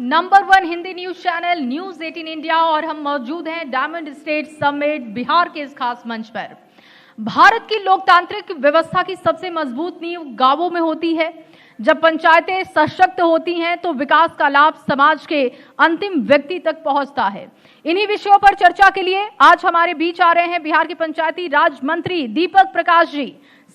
Number 1 Hindi news channel news 18 India और हम मौजूद हैं डायमंड स्टेट समिट बिहार के इस खास मंच पर। भारत की लोकतांत्रिक व्यवस्था की सबसे मजबूत नींव गांवों में होती है। जब पंचायतें सशक्त होती हैं तो विकास का लाभ समाज के अंतिम व्यक्ति तक पहुंचता है। इन्हीं विषयों पर चर्चा के लिए आज हमारे बीच आ रहे हैं बिहार के पंचायती राज मंत्री दीपक प्रकाश जी।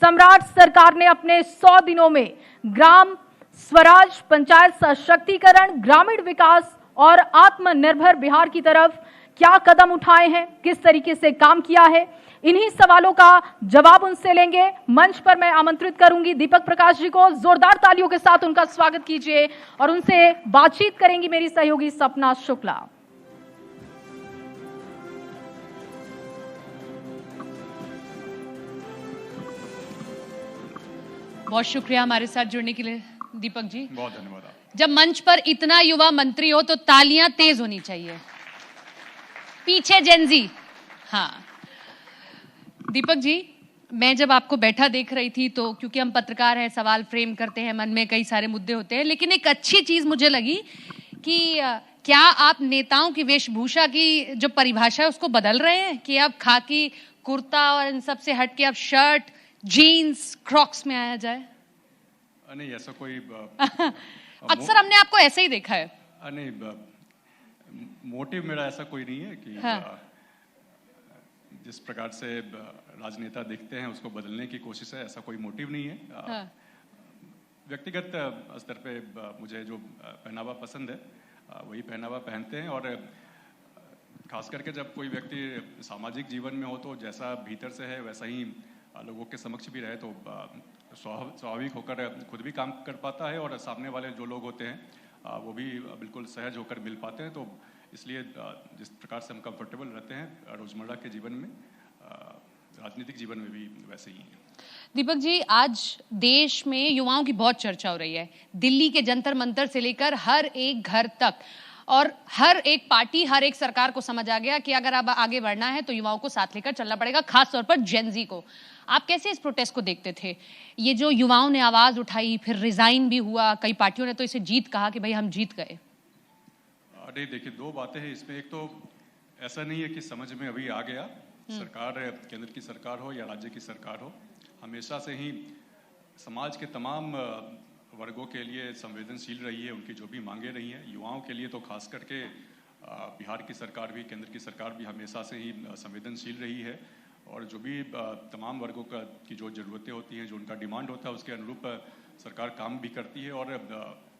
सम्राट सरकार ने अपने 100 दिनों में ग्राम स्वराज, पंचायत सशक्तिकरण, ग्रामीण विकास और आत्मनिर्भर बिहार की तरफ क्या कदम उठाए हैं, किस तरीके से काम किया है, इन्हीं सवालों का जवाब उनसे लेंगे। मंच पर मैं आमंत्रित करूंगी दीपक प्रकाश जी को। जोरदार तालियों के साथ उनका स्वागत कीजिए और उनसे बातचीत करेंगी मेरी सहयोगी सपना शुक्ला। बहुत शुक्रिया हमारे साथ जुड़ने के लिए दीपक जी। बहुत धन्यवाद। जब मंच पर इतना युवा मंत्री हो तो तालियां तेज होनी चाहिए। पीछे जेनजी। हाँ दीपक जी, मैं जब आपको बैठा देख रही थी तो क्योंकि हम पत्रकार हैं, सवाल फ्रेम करते हैं, मन में कई सारे मुद्दे होते हैं, लेकिन एक अच्छी चीज मुझे लगी कि क्या आप नेताओं की वेशभूषा की जो परिभाषा है उसको बदल रहे हैं कि अब खाकी कुर्ता और इन सब से हट के अब शर्ट, जीन्स, क्रॉक्स में आया जाए? नहीं, ऐसा कोई अक्सर हमने आपको ऐसे ही देखा है। नहीं, मोटिव मेरा ऐसा कोई नहीं है कि हाँ। जिस प्रकार से राजनेता दिखते हैं उसको बदलने की कोशिश है, ऐसा कोई मोटिव नहीं है। हाँ। व्यक्तिगत स्तर पे मुझे जो पहनावा पसंद है वही पहनावा पहनते हैं, और खास करके जब कोई व्यक्ति सामाजिक जीवन में हो तो जैसा भीतर से है वैसा ही लोगों के समक्ष भी रहे तो स्वाभाविक होकर खुद भी काम कर पाता है और सामने वाले जो लोग होते हैं वो भी बिल्कुल सहज होकर मिल पाते हैं। तो इसलिए जिस प्रकार से हम कंफर्टेबल रहते हैं रोजमर्रा के जीवन में, राजनीतिक जीवन में भी वैसे ही है। दीपक जी, आज देश में युवाओं की बहुत चर्चा हो रही है। दिल्ली के जंतर मंतर से लेकर हर एक घर तक और हर एक पार्टी, हर एक सरकार को समझ आ गया कि अगर अब आगे बढ़ना है तो युवाओं को साथ लेकर चलना पड़ेगा, खास तौर पर जेनजी को। आप कैसे इस प्रोटेस्ट को देखते थे? ये जो युवाओं ने आवाज उठाई, फिर रिजाइन भी हुआ, कई पार्टियों ने तो इसे जीत कहा कि भाई हम जीत गए। अरे देखिए, दो बातें हैं इसमें। एक तो ऐसा नहीं है कि समझ में अभी आ गया, सरकार केंद्र की सरकार हो या राज्य की सरकार हो, हमेशा से ही समाज के तमाम वर्गों के लिए संवेदनशील रही है। उनकी जो भी मांगे रही हैं, युवाओं के लिए तो खास करके बिहार की सरकार भी, केंद्र की सरकार भी हमेशा से ही संवेदनशील रही है, और जो भी तमाम वर्गों की जो ज़रूरतें होती हैं, जो उनका डिमांड होता है, उसके अनुरूप सरकार काम भी करती है। और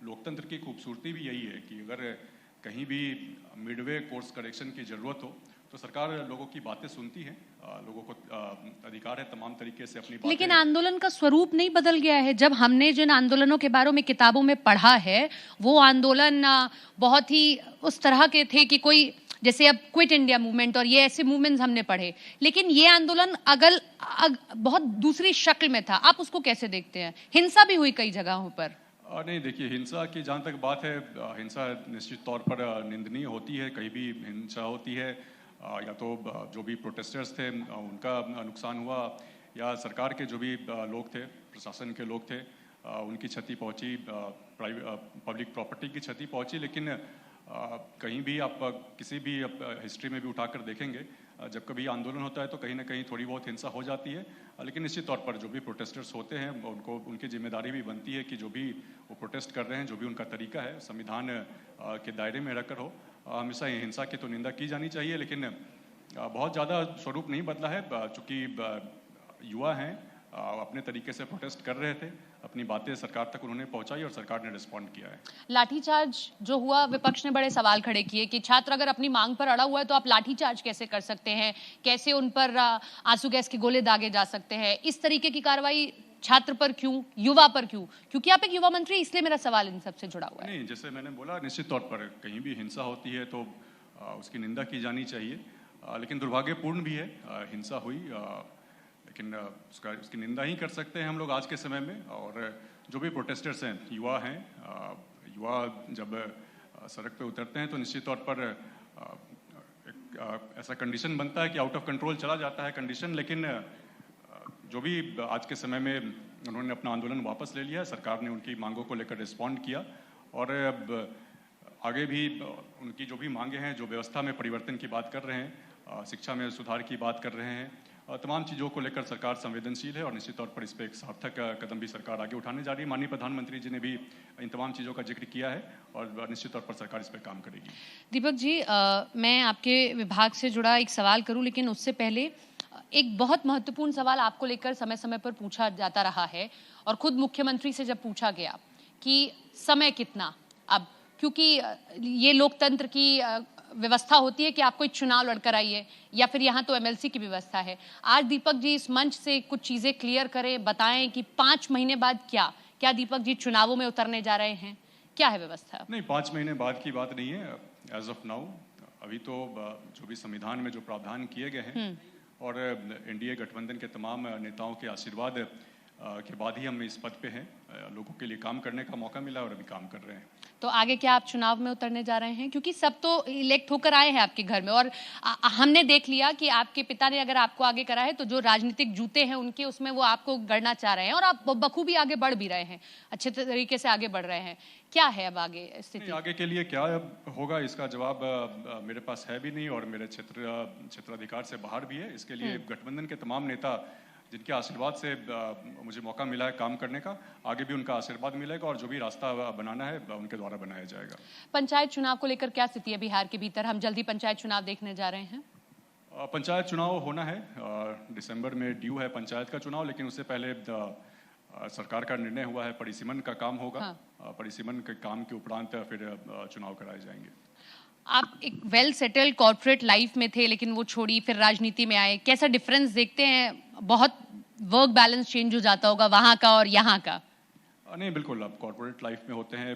लोकतंत्र की खूबसूरती भी यही है कि अगर कहीं भी मिडवे कोर्स करेक्शन की ज़रूरत हो तो सरकार लोगों की बातें सुनती है। लोगों को अधिकार है तमाम तरीके से अपनी बातें। लेकिन आंदोलन का स्वरूप नहीं बदल गया है। जब हमने जिन आंदोलनों के बारे में किताबों में पढ़ा है वो आंदोलन बहुत ही उस तरह के थे कि कोई, जैसे अब क्विट इंडिया मूवमेंट और ये ऐसे मूवमेंट्स हमने पढ़े, लेकिन ये आंदोलन बहुत दूसरी शक्ल में था। आप उसको कैसे देखते हैं? हिंसा भी हुई कई जगहों पर। नहीं, देखिए, हिंसा की जहाँ तक बात है, हिंसा निश्चित तौर पर निंदनीय होती है। कहीं भी हिंसा होती है या तो जो भी प्रोटेस्टर्स थे उनका नुकसान हुआ, या सरकार के जो भी लोग थे, प्रशासन के लोग थे, उनकी क्षति पहुंची, पब्लिक प्रॉपर्टी की क्षति पहुंची। लेकिन कहीं भी आप किसी भी हिस्ट्री में भी उठाकर देखेंगे, जब कभी आंदोलन होता है तो कहीं ना कहीं थोड़ी बहुत हिंसा हो जाती है। लेकिन निश्चित तौर पर जो भी प्रोटेस्टर्स होते हैं उनको, उनकी जिम्मेदारी भी बनती है कि जो भी वो प्रोटेस्ट कर रहे हैं, जो भी उनका तरीका है, संविधान के दायरे में रहकर हो। हमेशा हिंसा की तो निंदा की जानी चाहिए, लेकिन बहुत ज़्यादा स्वरूप नहीं बदला है। चूँकि युवा हैं, अपने तरीके से प्रोटेस्ट कर रहे थे, अपनी बातें सरकार तक उन्होंने पहुंचाई और सरकार ने रिस्पॉन्ड किया है। लाठीचार्ज जो हुआ, विपक्ष ने बड़े सवाल खड़े किए कि छात्र अगर अपनी मांग पर अड़ा हुआ है तो आप लाठीचार्ज कैसे कर सकते हैं, कैसे उन पर आंसू गैस के गोले दागे जा सकते हैं? इस तरीके की कार्रवाई छात्र पर क्यों, युवा पर क्यों? क्योंकि आप एक युवा मंत्री, इसलिए मेरा सवाल इन सबसे जुड़ा हुआ है। नहीं, जैसे मैंने बोला, निश्चित तौर पर कहीं भी हिंसा होती है तो उसकी निंदा की जानी चाहिए, लेकिन दुर्भाग्यपूर्ण भी है हिंसा हुई, लेकिन उसकी निंदा ही कर सकते हैं हम लोग आज के समय में। और जो भी प्रोटेस्टर्स हैं, युवा हैं, युवा जब सड़क पे उतरते हैं तो निश्चित तौर पर एक ऐसा कंडीशन बनता है कि आउट ऑफ कंट्रोल चला जाता है कंडीशन। लेकिन जो भी आज के समय में उन्होंने अपना आंदोलन वापस ले लिया, सरकार ने उनकी मांगों को लेकर रिस्पॉन्ड किया, और अब आगे भी उनकी जो भी मांगे हैं, जो व्यवस्था में परिवर्तन की बात कर रहे हैं, शिक्षा में सुधार की बात कर रहे हैं, तमाम चीज़ों को लेकर सरकार संवेदनशील है और निश्चित तौर पर इस पर एक सार्थक कदम भी सरकार आगे उठाने जा रही है। माननीय प्रधानमंत्री जी ने भी इन तमाम चीज़ों का जिक्र किया है और निश्चित तौर पर सरकार इस पर काम करेगी। दीपक जी, मैं आपके विभाग से जुड़ा एक सवाल करूं, लेकिन उससे पहले एक बहुत महत्वपूर्ण सवाल आपको लेकर समय समय पर पूछा जाता रहा है और खुद मुख्यमंत्री से जब पूछा गया कि समय कितना, अब क्योंकि ये लोकतंत्र की व्यवस्था होती है कि आप कोई चुनाव लड़कर आइए या फिर यहाँ तो एमएलसी की व्यवस्था है। आज दीपक जी इस मंच से कुछ चीजें क्लियर करें, बताएं कि 5 महीने बाद क्या दीपक जी चुनावों में उतरने जा रहे हैं, क्या है व्यवस्था? नहीं, 5 महीने बाद की बात नहीं है। एज ऑफ नाउ अभी तो जो भी संविधान में जो प्रावधान किए गए हैं और एनडीए गठबंधन के तमाम नेताओं के आशीर्वाद के बाद ही हम इस पद पे हैं। लोगों के लिए काम करने का मौका मिला और अभी काम कर रहे हैं। तो आगे क्या आप चुनाव में उतरने जा रहे हैं? क्योंकि सब तो इलेक्ट होकर आए हैं आपके घर में और हमने देख लिया कि आपके पिता ने अगर आपको आगे करा है तो जो राजनीतिक जूते हैं उनके उसमें वो आपको गढ़ना चाह रहे हैं और आप बखूबी आगे बढ़ भी रहे हैं, अच्छे तरीके से आगे बढ़ रहे हैं। क्या है अब आगे स्थिति? आगे के लिए क्या होगा इसका जवाब मेरे पास है भी नहीं और मेरे क्षेत्राधिकार से बाहर भी है। इसके लिए गठबंधन के तमाम नेता जिनके आशीर्वाद से मुझे मौका मिला है काम करने का, आगे भी उनका आशीर्वाद मिलेगा और जो भी रास्ता बनाना है उनके द्वारा बनाया जाएगा। पंचायत चुनाव को लेकर क्या स्थिति है बिहार के भीतर? हम जल्दी पंचायत चुनाव देखने जा रहे हैं। पंचायत चुनाव होना है, दिसंबर में ड्यू है पंचायत का चुनाव, लेकिन उससे पहले सरकार का निर्णय हुआ है परिसीमन का काम होगा। हाँ। परिसीमन के काम के उपरांत फिर चुनाव कराए जाएंगे। आप एक वेल सेटल्ड कॉर्पोरेट लाइफ में थे लेकिन वो छोड़ी, फिर राजनीति में आए, कैसा डिफरेंस देखते हैं? बहुत वर्क बैलेंस चेंज हो जाता होगा वहाँ का और यहाँ का। नहीं, बिल्कुल। अब कॉर्पोरेट लाइफ में होते हैं,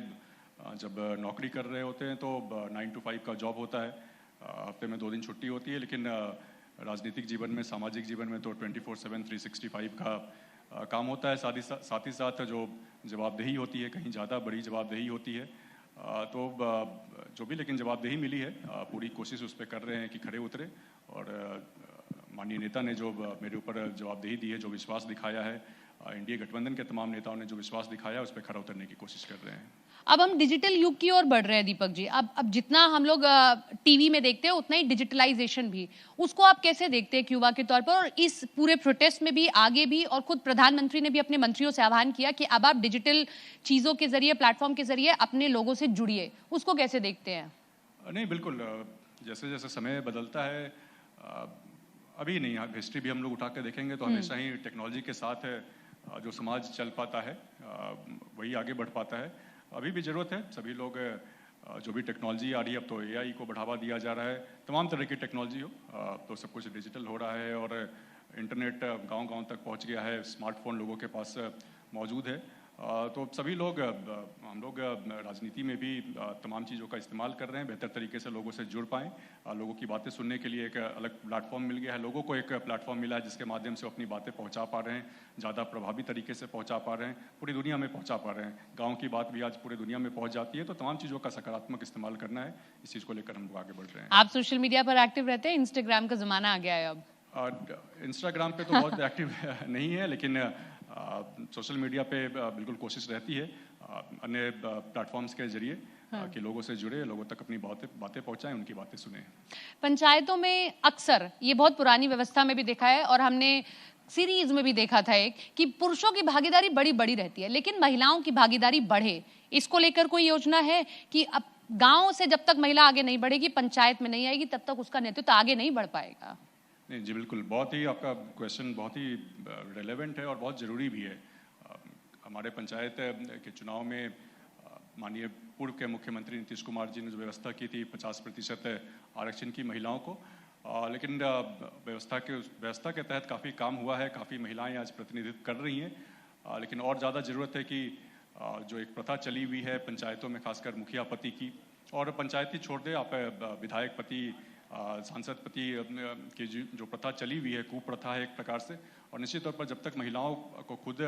जब नौकरी कर रहे होते हैं तो 9 to 5 का जॉब होता है, हफ्ते में 2 दिन छुट्टी होती है, लेकिन राजनीतिक जीवन में, सामाजिक जीवन में तो 24/7 365 का काम होता है। साथ ही साथ जो जवाबदेही होती है, कहीं ज़्यादा बड़ी जवाबदेही होती है। तो जो भी लेकिन जवाबदेही मिली है, पूरी कोशिश उस पर कर रहे हैं कि खड़े उतरे और माननीय नेता ने जो मेरे ऊपर जवाबदेही दी है, जो विश्वास दिखाया है, एनडीए गठबंधन के तमाम नेताओं ने जो विश्वास दिखाया है उस पर खड़ा उतरने की कोशिश कर रहे हैं। अब हम डिजिटल युग की ओर बढ़ रहे हैं दीपक जी। अब जितना हम लोग टीवी में देखते हैं उतना ही डिजिटलाइजेशन भी, उसको आप कैसे देखते हैं युवा के तौर पर? और इस पूरे प्रोटेस्ट में भी आगे भी, और खुद प्रधानमंत्री ने भी अपने मंत्रियों से आह्वान किया कि अब आप डिजिटल चीजों के जरिए, प्लेटफॉर्म के जरिए अपने लोगों से जुड़िए, उसको कैसे देखते हैं? नहीं, बिल्कुल। जैसे जैसे समय बदलता है, अभी नहीं, हिस्ट्री भी हम लोग उठा के देखेंगे तो हमेशा ही टेक्नोलॉजी के साथ जो समाज चल पाता है वही आगे बढ़ पाता है। अभी भी ज़रूरत है, सभी लोग जो भी टेक्नोलॉजी आ रही है, अब तो एआई को बढ़ावा दिया जा रहा है, तमाम तरह की टेक्नोलॉजी हो, तो सब कुछ डिजिटल हो रहा है और इंटरनेट गांव-गांव तक पहुंच गया है, स्मार्टफोन लोगों के पास मौजूद है। तो सभी लोग, हम लोग राजनीति में भी तमाम चीज़ों का इस्तेमाल कर रहे हैं, बेहतर तरीके से लोगों से जुड़ पाएँ। लोगों की बातें सुनने के लिए एक अलग प्लेटफॉर्म मिल गया है, लोगों को एक प्लेटफॉर्म मिला है जिसके माध्यम से वो अपनी बातें पहुंचा पा रहे हैं, ज़्यादा प्रभावी तरीके से पहुंचा पा रहे हैं, पूरी दुनिया में पहुंचा पा रहे हैं। गाँव की बात भी आज पूरी दुनिया में पहुँच जाती है, तो तमाम चीज़ों का सकारात्मक इस्तेमाल करना है, इस चीज़ को लेकर हम लोग आगे बढ़ रहे हैं। आप सोशल मीडिया पर एक्टिव रहते हैं? इंस्टाग्राम का ज़माना आ गया है अब। इंस्टाग्राम पे तो बहुत एक्टिव नहीं है, लेकिन सोशल मीडिया पे बिल्कुल कोशिश रहती है अन्य प्लेटफॉर्म्स के जरिए कि लोगों से जुड़े, लोगों तक अपनी बातें पहुंचाएं, उनकी बातें सुने। पंचायतों में अक्सर, ये बहुत पुरानी व्यवस्था में भी देखा है और हमने सीरीज में भी देखा था एक, कि पुरुषों की भागीदारी बड़ी रहती है लेकिन महिलाओं की भागीदारी बढ़े। इसको लेकर कोई योजना है कि अब गाँव से जब तक महिला आगे नहीं बढ़ेगी, पंचायत में नहीं आएगी, तब तक उसका नेतृत्व आगे नहीं बढ़ पाएगा? नहीं जी, बिल्कुल। बहुत ही आपका क्वेश्चन बहुत ही रेलेवेंट है और बहुत ज़रूरी भी है। हमारे पंचायत के चुनाव में माननीय पूर्व के मुख्यमंत्री नीतीश कुमार जी ने जो व्यवस्था की थी 50% आरक्षण की महिलाओं को, लेकिन व्यवस्था के तहत काफ़ी काम हुआ है, काफ़ी महिलाएं आज प्रतिनिधित्व कर रही हैं, लेकिन और ज़्यादा ज़रूरत है कि जो एक प्रथा चली हुई है पंचायतों में, खासकर मुखिया पति की, और पंचायती छोड़ दे, आप विधायक पति, सांसद पति की जो प्रथा चली हुई है, कुप्रथा है एक प्रकार से, और निश्चित तौर पर जब तक महिलाओं को खुद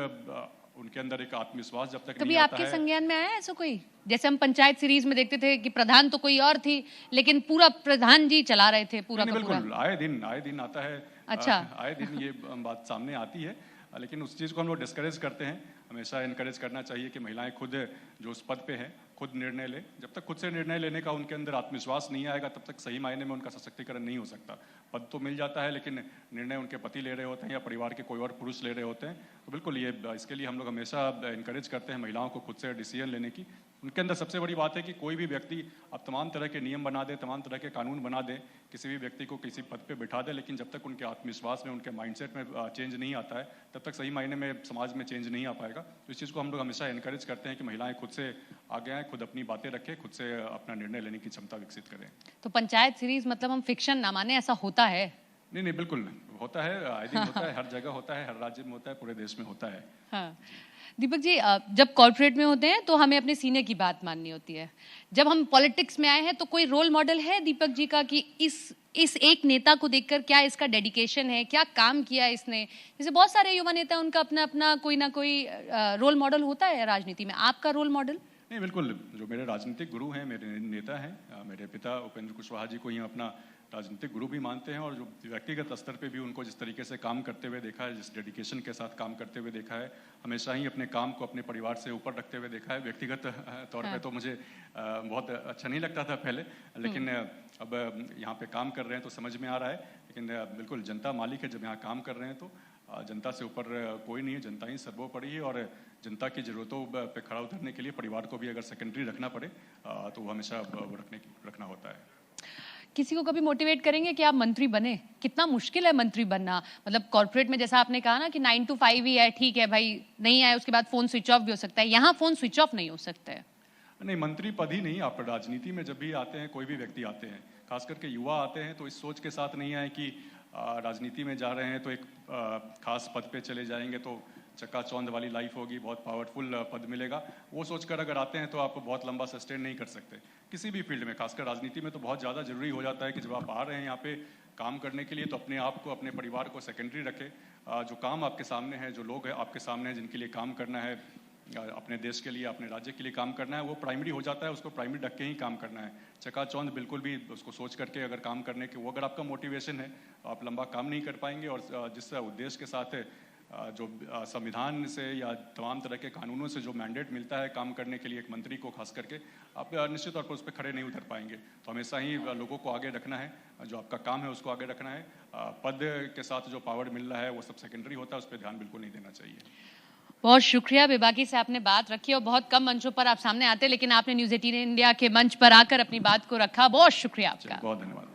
उनके अंदर एक आत्मविश्वास जब तक कभी आपके संज्ञान में आया ऐसा कोई? जैसे हम पंचायत सीरीज में देखते थे कि प्रधान तो कोई और थी लेकिन पूरा प्रधान जी चला रहे थे पूरा। बिल्कुल, आए दिन आता है। अच्छा। आए दिन ये बात सामने आती है, लेकिन उस चीज़ को हम लोग डिस्करेज करते हैं। हमेशा इनकरेज करना चाहिए कि महिलाएं खुद जो उस पद पे हैं खुद निर्णय लें। जब तक खुद से निर्णय लेने का उनके अंदर आत्मविश्वास नहीं आएगा तब तक सही मायने में उनका सशक्तिकरण नहीं हो सकता। पद तो मिल जाता है लेकिन निर्णय उनके पति ले रहे होते हैं या परिवार के कोई और पुरुष ले रहे होते हैं। तो बिल्कुल ये इसके लिए हम लोग हमेशा इनकरेज करते हैं महिलाओं को खुद से डिसीजन लेने की। उनके अंदर सबसे बड़ी बात है कि कोई भी व्यक्ति अब तमाम तरह के नियम बना दे, तमाम तरह के कानून बना दे, किसी भी व्यक्ति को किसी पद पे बिठा दे, लेकिन जब तक उनके आत्मविश्वास में, उनके माइंडसेट में चेंज नहीं आता है तब तक सही मायने में समाज में चेंज नहीं आ पाएगा। तो इस चीज़ को हम लोग हमेशा इनकरेज करते हैं कि महिलाएं खुद से आगे आएँ, खुद अपनी बातें रखें, खुद से अपना निर्णय लेने की क्षमता विकसित करें। तो पंचायत सीरीज मतलब हम फिक्शन ना माने, ऐसा होता है? नहीं, बिल्कुल नहीं होता है, आए दिन होता है, हर जगह होता है, हर राज्य में होता है, पूरे देश में होता है। हाँ। दीपक जी, जब कॉर्पोरेट में होते हैं तो हमें अपने सीनियर की बात माननी होती है। जब हम पॉलिटिक्स में आए हैं तो कोई रोल मॉडल है दीपक जी का कि इस एक नेता को देखकर क्या इसका डेडिकेशन है, क्या काम किया इसने? जैसे बहुत सारे युवा नेता, उनका अपना अपना कोई ना कोई रोल मॉडल होता है राजनीति में। आपका रोल मॉडल? नहीं, बिल्कुल, जो मेरे राजनीतिक गुरु हैं, मेरे नेता हैं, मेरे पिता उपेंद्र कुशवाहा जी को ही अपना राजनीतिक गुरु भी मानते हैं, और जो व्यक्तिगत स्तर पे भी उनको जिस तरीके से काम करते हुए देखा है, जिस डेडिकेशन के साथ काम करते हुए देखा है, हमेशा ही अपने काम को अपने परिवार से ऊपर रखते हुए देखा है। व्यक्तिगत तौर पे तो मुझे बहुत अच्छा नहीं लगता था पहले, लेकिन अब यहाँ पे काम कर रहे हैं तो समझ में आ रहा है। लेकिन बिल्कुल जनता मालिक है, जब यहाँ काम कर रहे हैं तो जनता से ऊपर कोई नहीं है, जनता ही सर्वोपरि है, और जनता की ज़रूरतों पे खड़ा उतरने के लिए परिवार को भी अगर सेकेंडरी रखना पड़े तो वो हमेशा रखना होता है। किसी को कभी मोटिवेट करेंगे कि आप मंत्री बने? कितना मुश्किल है मंत्री बनना। मतलब कॉर्पोरेट में जैसा आपने कहा ना कि 9 to 5 ही है, ठीक है भाई, नहीं आए उसके बाद फोन स्विच ऑफ भी हो सकता है, यहाँ फोन स्विच ऑफ नहीं हो सकता है। नहीं, मंत्री पद ही नहीं, आप राजनीति में जब भी आते हैं, कोई भी व्यक्ति आते हैं, खास करके युवा आते हैं, तो इस सोच के साथ नहीं आए कि राजनीति में जा रहे हैं तो एक खास पद पे चले जाएंगे तो चकाचौंध वाली लाइफ होगी, बहुत पावरफुल पद मिलेगा। वो सोचकर अगर आते हैं तो आप बहुत लंबा सस्टेन नहीं कर सकते किसी भी फील्ड में। खासकर राजनीति में तो बहुत ज़्यादा जरूरी हो जाता है कि जब आप आ रहे हैं यहाँ पे काम करने के लिए तो अपने आप को, अपने परिवार को सेकेंडरी रखें। जो काम आपके सामने है, जो लोग हैं आपके सामने हैं जिनके लिए काम करना है, अपने देश के लिए, अपने राज्य के लिए काम करना है, वो प्राइमरी हो जाता है, उसको प्राइमरी रख के ही काम करना है। चकाचौंध बिल्कुल भी उसको सोच करके अगर काम करने के, वो अगर आपका मोटिवेशन है तो आप लंबा काम नहीं कर पाएंगे। और जिस उद्देश्य के साथ जो संविधान से या तमाम तरह के कानूनों से जो मैंडेट मिलता है काम करने के लिए एक मंत्री को, खास करके, आप निश्चित तौर पर उस पर खड़े नहीं उतर पाएंगे। तो हमेशा ही लोगों को आगे रखना है, जो आपका काम है उसको आगे रखना है। पद के साथ जो पावर मिल रहा है वो सब सेकेंडरी होता है, उस पर ध्यान बिल्कुल नहीं देना चाहिए। बहुत शुक्रिया, बेबाकी से आपने बात रखी और बहुत कम मंचों पर आप सामने आते, लेकिन आपने न्यूज़ 18 इंडिया के मंच पर आकर अपनी बात को रखा। बहुत शुक्रिया आपका। बहुत धन्यवाद।